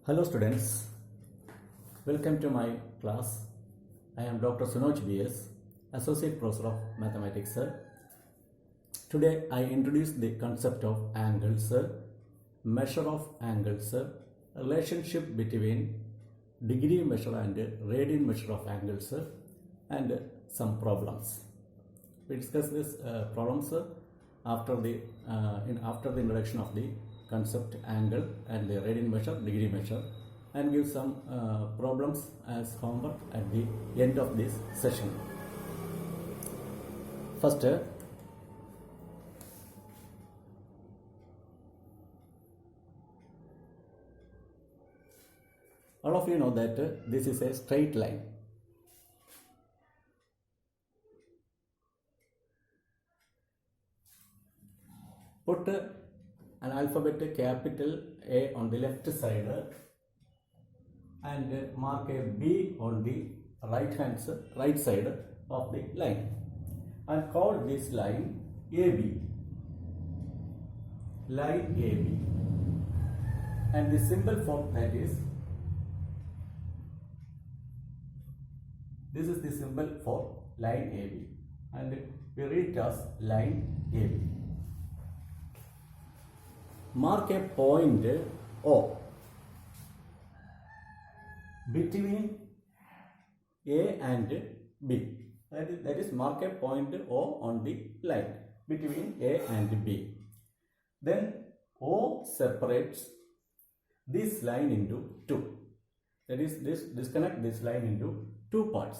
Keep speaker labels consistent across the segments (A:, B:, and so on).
A: Hello students, welcome to my class. I am Dr. Sunoj BS, Associate Professor of Mathematics. Today I introduce the concept of angles, measure of angles, relationship between degree measure and radian measure of angles, and some problems. We discuss these problems after the introduction of the concept angle and the radian measure, degree measure, and give some problems as homework at the end of this session. First, all of you know that this is a straight line. Put an alphabet capital A on the left side and mark a B on the right side of the line, and call this line AB, line AB, and the symbol for that is, this is the symbol for line AB, and we read it as line AB. Mark a point O between A and B. That is mark a point O on the line between A and B. Then O separates this line into two. That is, disconnect this line into two parts.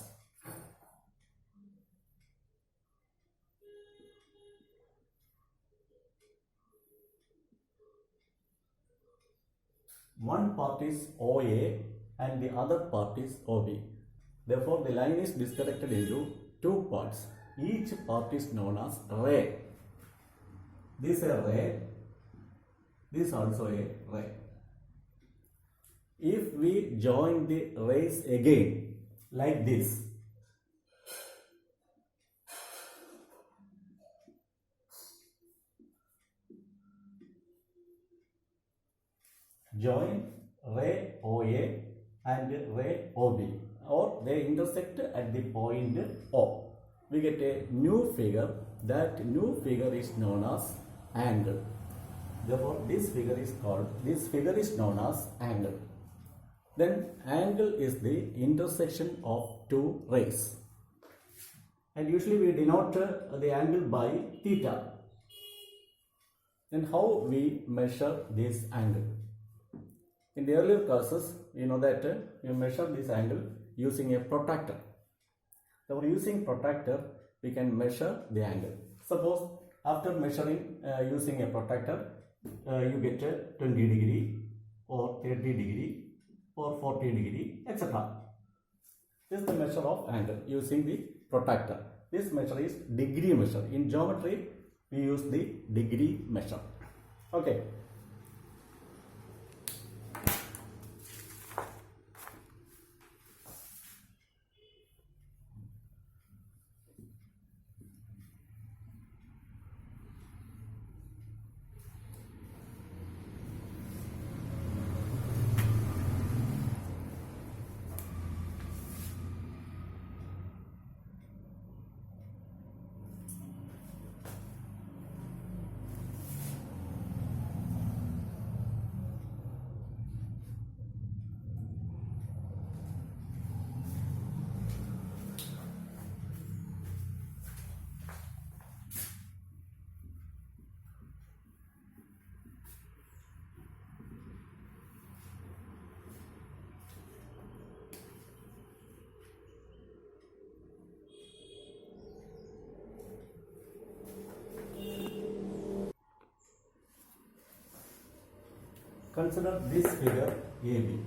A: One part is OA and the other part is OB. Therefore, the line is disconnected into two parts. Each part is known as ray. This is a ray. This is also a ray. If we join the rays again like this, join ray OA and ray OB, or they intersect at the point O, we get a new figure. That new figure is known as angle. Therefore, this figure is known as angle. Then angle is the intersection of two rays, and usually we denote the angle by theta. Then how we measure this angle? In the earlier classes, you know that you measure this angle using a protractor. So, using protractor, we can measure the angle. Suppose after measuring using a protractor, you get 20 degree or 30 degree or 40 degree, etc. This is the measure of angle using the protractor. This measure is degree measure. In geometry, we use the degree measure. Okay. Consider this figure AB.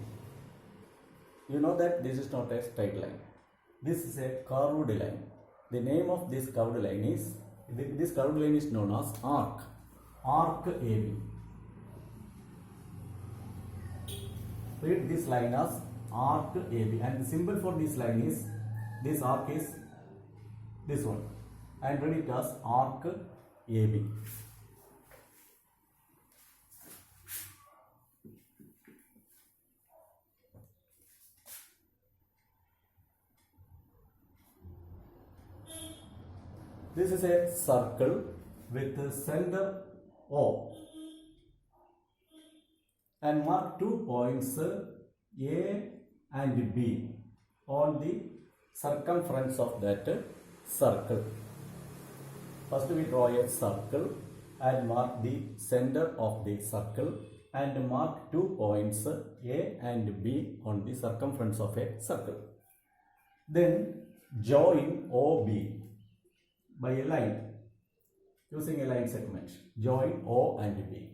A: You know that this is not a straight line. This is a curved line. The name of this curved line is known as arc. Arc AB. Read this line as arc AB, and the symbol for this line is, this arc is this one, and read it as arc AB. This is a circle with the center O and mark 2 points A and B on the circumference of that circle. First we draw a circle and mark the center of the circle and mark 2 points A and B on the circumference of a circle. Then join OB by a line using a line segment. Join O and B.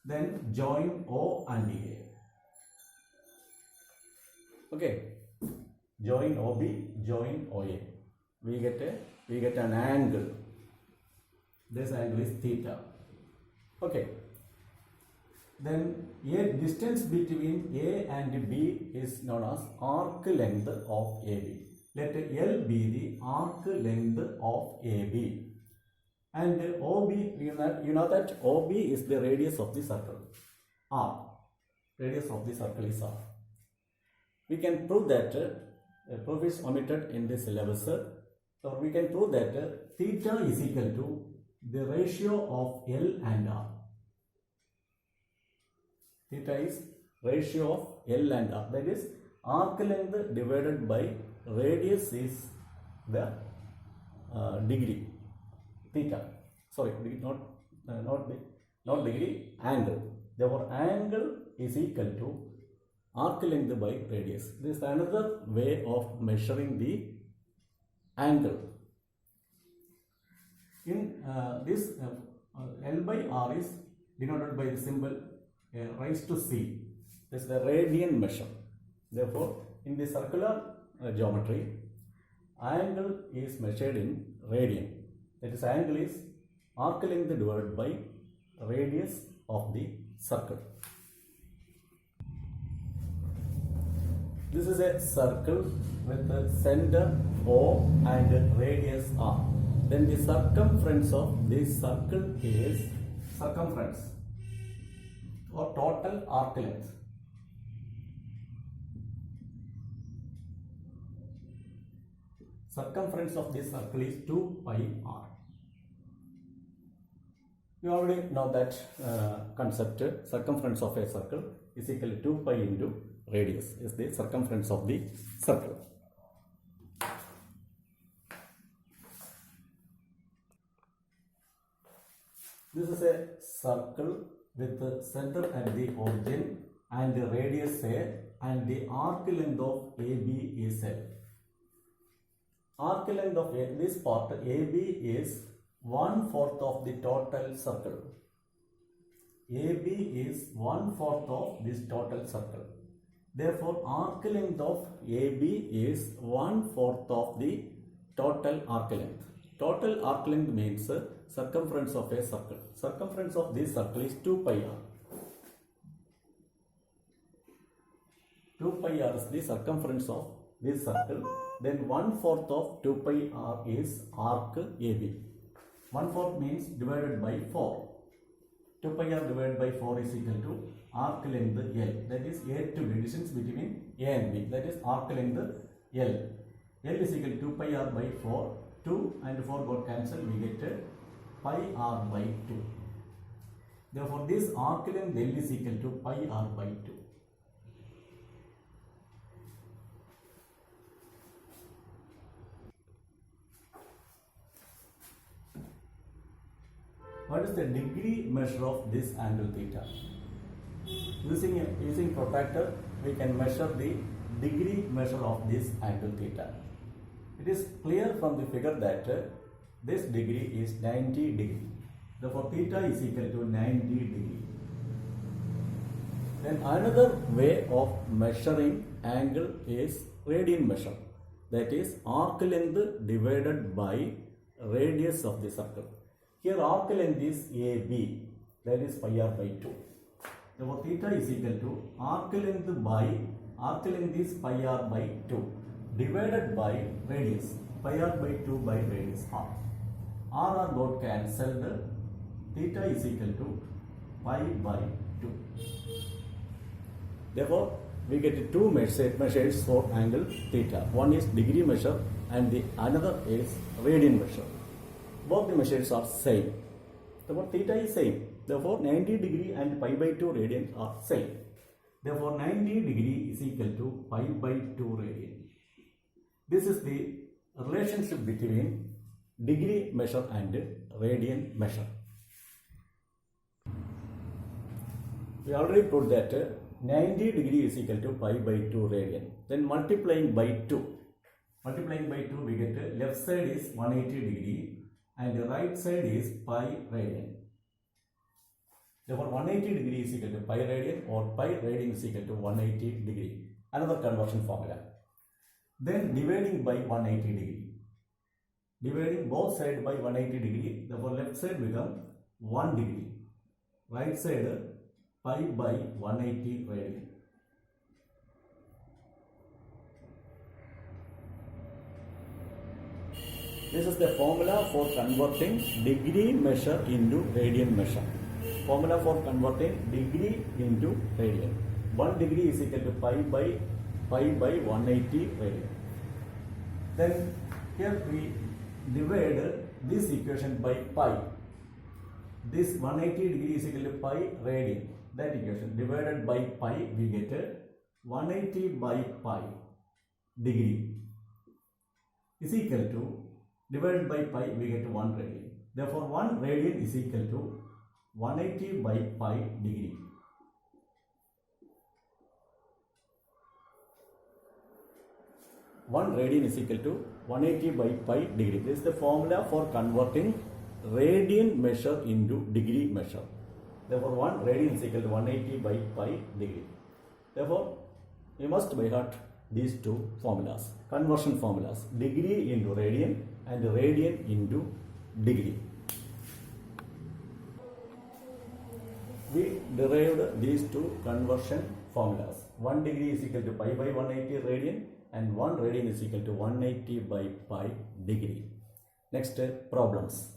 A: Then join O and A. Okay. Join OB, join OA. We get an angle. This angle is theta. Okay. Then a distance between A and B is known as arc length of AB. Let L be the arc length of AB. And OB, you know that OB is the radius of the circle. R. Radius of the circle is R. We can prove that, proof is omitted in this syllabus. So we can prove that theta is equal to the ratio of L and R. Theta is ratio of L and R. That is arc length divided by radius is the degree. Theta. Sorry, not degree, angle. Therefore, angle is equal to arc length by radius. This is another way of measuring the angle. In this L by R is denoted by the symbol raised to C. This is the radian measure. Therefore, in the circular geometry, angle is measured in radian. That is, angle is arc length divided by radius of the circle. This is a circle with the center O and radius R. Then the circumference of this circle is circumference or total arc length. Circumference of this circle is 2 pi r. You already know that concept. Circumference of a circle is equal to 2 pi into radius is the circumference of the circle. This is a circle with the center at the origin and the radius A and the arc length of AB is L. Arc length of this part AB is 1/4 of the total circle. AB is 1/4 of this total circle. Therefore, arc length of AB is 1/4 of the total arc length. Total arc length means circumference of a circle. Circumference of this circle is 2 pi r. 2 pi r is the circumference of this circle. Then 1/4 of 2 pi r is arc AB. 1/4 means divided by 4. 2 pi r divided by 4 is equal to arc length L. That is A to B, distance between A and B. That is arc length L. L is equal to 2 pi r by 4. 2 and 4 got cancelled. We get pi r by 2. Therefore, this arc length L is equal to pi r by 2. What is the degree measure of this angle theta? Using protractor, we can measure the degree measure of this angle theta. It is clear from the figure that this degree is 90 degree. Therefore, theta is equal to 90 degree. Then another way of measuring angle is radian measure. That is arc length divided by radius of the circle. Here arc length is AB, that is pi r by 2. Therefore, theta is equal to arc length is pi r by 2 divided by radius, pi r by 2 by radius r. R got cancelled. Theta is equal to pi by 2. Therefore, we get two measures for angle theta. One is degree measure and the another is radian measure. both the measures are same. Therefore, theta is same. Therefore, 90 degree and pi by 2 radian are same. Therefore, 90 degree is equal to pi by 2 radian. This is the relationship between degree measure and radian measure. We already proved that 90 degree is equal to pi by 2 radian. Then multiplying by 2. Multiplying by 2 we get left side is 180 degree and the right side is pi radian. Therefore 180 degree is equal to pi radian or pi radian is equal to 180 degree. Another conversion formula. Then dividing by 180 degree. Dividing both sides by 180 degree. Therefore left side become 1 degree. Right side pi by 180 radian. This is the formula for converting degree measure into radian measure. Formula for converting degree into radian. 1 degree is equal to pi by 180 radian. Then here we divide this equation by pi. This 180 degree is equal to pi radian. That equation divided by pi we get 180 by pi degree is equal to divided by pi we get 1 radian. Therefore 1 radian is equal to 180 by pi degree. One radian is equal to 180 by pi degree. This is the formula for converting radian measure into degree measure. Therefore 1 radian is equal to 180 by pi degree. Therefore you must by heart these two formulas, conversion formulas, degree into radian and radian into degree. We derived these two conversion formulas. 1 degree is equal to pi by 180 radian and 1 radian is equal to 180 by pi degree. Next, problems.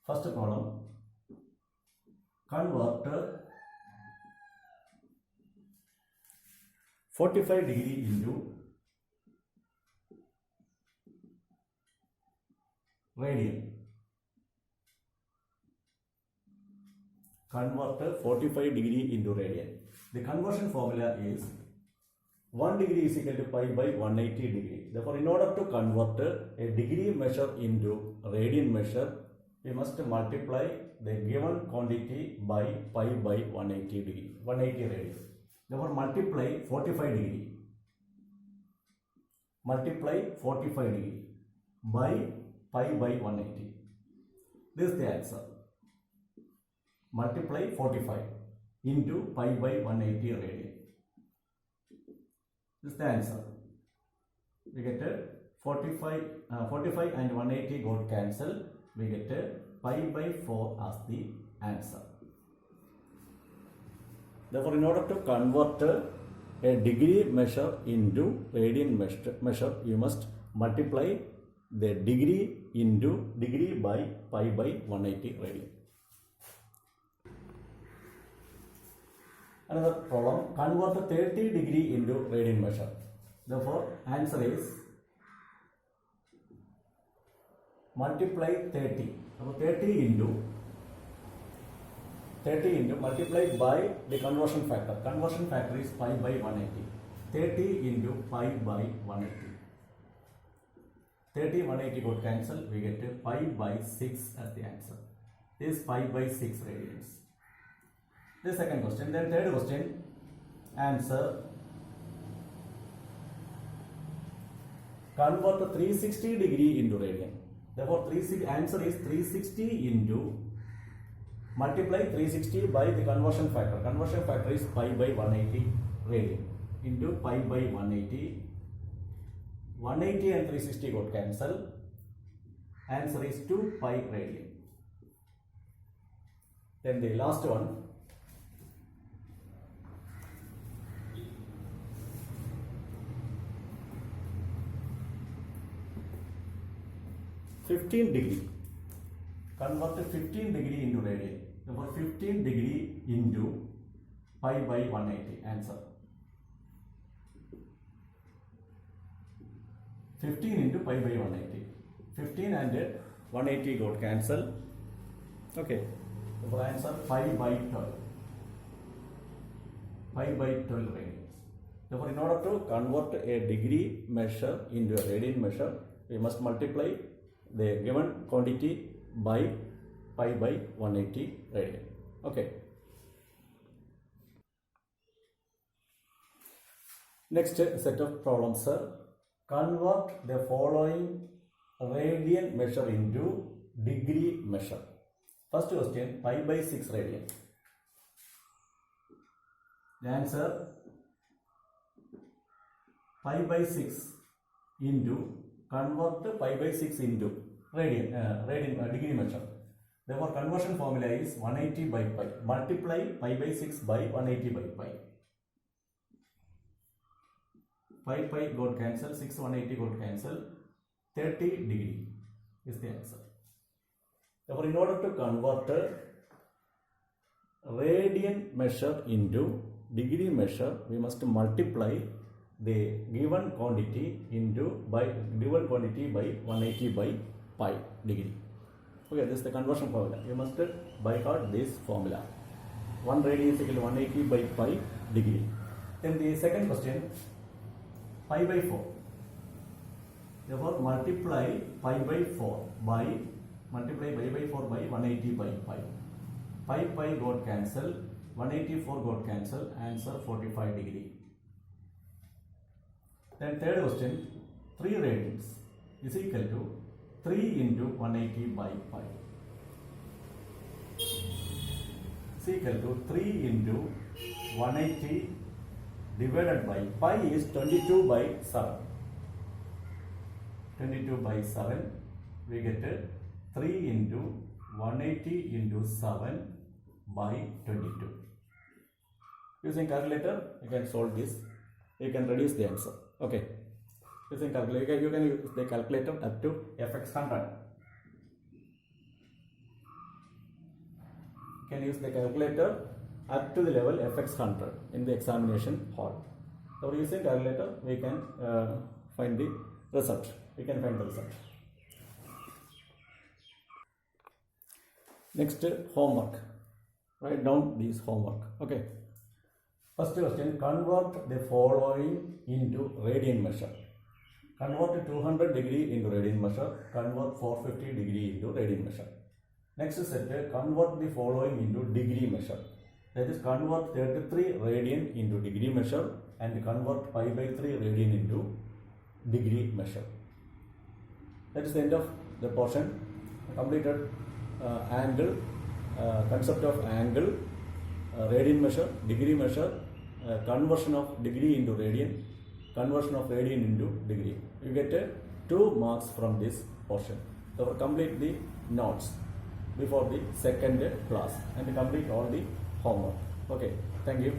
A: First problem, convert 45 degree into radian. Convert 45 degree into radian. The conversion formula is 1 degree is equal to pi by 180 degree. Therefore, in order to convert a degree measure into radian measure, we must multiply the given quantity by pi by 180 degree, 180 radian. Therefore, multiply 45 degree. Multiply 45 degree by pi by 180. This is the answer. Multiply 45 into pi by 180 radian. This is the answer. We get 45 and 180 got cancelled. We get pi by 4 as the answer. Therefore, in order to convert a degree measure into radian measure, you must multiply the degree into degree by pi by 180 radian. Another problem, convert 30 degree into radian measure. Therefore, answer is multiply 30. Now 30 into multiplied by the conversion factor. Conversion factor is pi by 180. 30 into pi by 180. 30, 180 got cancelled. We get pi by 6 as the answer. This is pi by 6 radians. This second question. Then third question, answer convert 360 degree into radian. Therefore, answer is 360 into multiply 360 by the conversion factor. Conversion factor is pi by 180 radian into pi by 180. 180 and 360 got cancelled. Answer is 2 pi radian. Then the last one. (15 degree). Convert 15 degree into radian. Therefore, 15 degree into pi by 180. Answer. 15 into pi by 180. 15 and 180 got cancelled. Okay. For answer, pi by 12. Pi by 12 radians. Therefore, in order to convert a degree measure into a radian measure, we must multiply the given quantity by pi by 180 radian. Okay. Next set of problems, sir. Convert the following radian measure into degree measure. First question, pi by 6 radian. The answer, pi by 6 into, convert pi by 6 into radian degree measure. Therefore, conversion formula is 180 by pi. Multiply pi by 6 by 180 by pi. Pi got cancelled, 6 180 got cancelled, 30 degree is the answer. Therefore, in order to convert radian measure into degree measure, we must multiply the given quantity by 180 by pi degree. Okay, this is the conversion formula. You must by heart this formula. 1 radian is equal to 180 by pi degree. Then the second question, pi by 4. Therefore, multiply pi by 4 by 180 by pi. Pi got cancelled, 184 got cancelled, answer 45 degree. Then third question, 3 radians is equal to 3 into 180 by pi. Is equal to 3 into 180 divided by pi is 22 by 7. 22 by 7, we get 3 into 180 into 7 by 22. Using calculator, you can solve this. You can reduce the answer. Okay. Using calculator, you can use the calculator up to fx100. You can use the calculator up to the level fx100 in the examination hall. So using calculator, we can find the result. We can find the result. Next, homework. Write down this homework. Okay. First question, convert the following into radian measure. Convert 200 degree into radian measure. Convert 450 degree into radian measure. Next set, convert the following into degree measure. That is, convert 33 radian into degree measure and convert pi by 3 radian into degree measure. That is the end of the portion. Completed angle, concept of angle, radian measure, degree measure, conversion of degree into radian, conversion of radian into degree. You get 2 marks from this portion. So complete the notes before the second class and complete all the homework. Okay, thank you.